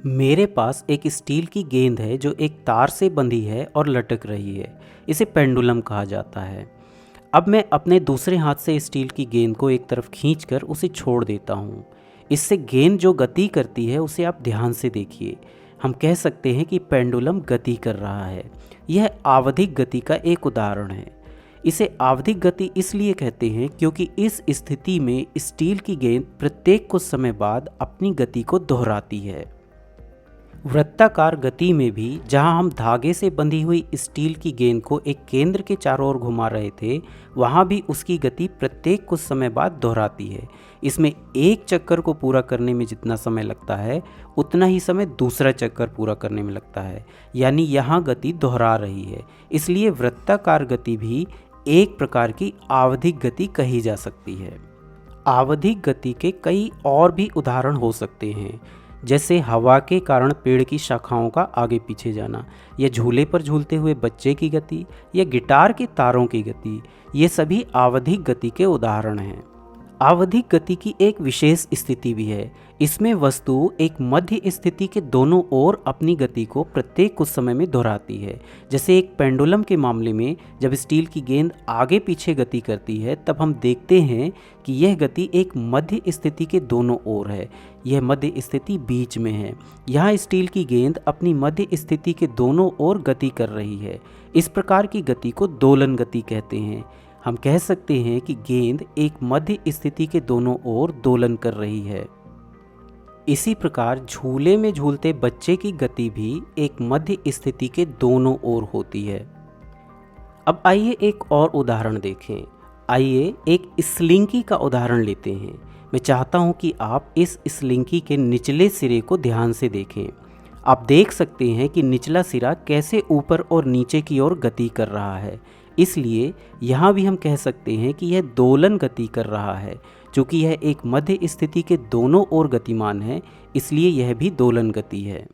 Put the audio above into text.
मेरे पास एक स्टील की गेंद है जो एक तार से बंधी है और लटक रही है। इसे पेंडुलम कहा जाता है। अब मैं अपने दूसरे हाथ से स्टील की गेंद को एक तरफ खींचकर उसे छोड़ देता हूँ। इससे गेंद जो गति करती है उसे आप ध्यान से देखिए। हम कह सकते हैं कि पेंडुलम गति कर रहा है। यह आवधिक गति का एक उदाहरण है। इसे आवधिक गति इसलिए कहते हैं क्योंकि इस स्थिति में स्टील की गेंद प्रत्येक कुछ समय बाद अपनी गति को दोहराती है। वृत्ताकार गति में भी जहां हम धागे से बंधी हुई स्टील की गेंद को एक केंद्र के चारों ओर घुमा रहे थे, वहां भी उसकी गति प्रत्येक कुछ समय बाद दोहराती है। इसमें एक चक्कर को पूरा करने में जितना समय लगता है उतना ही समय दूसरा चक्कर पूरा करने में लगता है, यानी यहाँ गति दोहरा रही है। इसलिए वृत्ताकार गति भी एक प्रकार की आवधिक गति कही जा सकती है। आवधिक गति के कई और भी उदाहरण हो सकते हैं, जैसे हवा के कारण पेड़ की शाखाओं का आगे पीछे जाना, या झूले पर झूलते हुए बच्चे की गति, या गिटार के तारों की गति। ये सभी आवधिक गति के उदाहरण हैं। आवधिक गति की एक विशेष स्थिति भी है। इसमें वस्तु एक मध्य स्थिति के दोनों ओर अपनी गति को प्रत्येक कुछ समय में दोहराती है। जैसे एक पेंडुलम के मामले में जब स्टील की गेंद आगे पीछे गति करती है, तब हम देखते हैं कि यह गति एक मध्य स्थिति के दोनों ओर है। यह मध्य स्थिति बीच में है। यहाँ स्टील की गेंद अपनी मध्य स्थिति के दोनों ओर गति कर रही है। इस प्रकार की गति को दोलन गति कहते हैं। हम कह सकते हैं कि गेंद एक मध्य स्थिति के दोनों ओर दोलन कर रही है। इसी प्रकार झूले में झूलते बच्चे की गति भी एक मध्य स्थिति के दोनों ओर होती है। अब आइए एक और उदाहरण देखें। आइए एक स्लिंकी का उदाहरण लेते हैं। मैं चाहता हूं कि आप इस स्लिंकी के निचले सिरे को ध्यान से देखें। आप देख सकते हैं कि निचला सिरा कैसे ऊपर और नीचे की ओर गति कर रहा है। इसलिए यहाँ भी हम कह सकते हैं कि यह दोलन गति कर रहा है। चूँकि यह एक मध्य स्थिति के दोनों ओर गतिमान है, इसलिए यह भी दोलन गति है।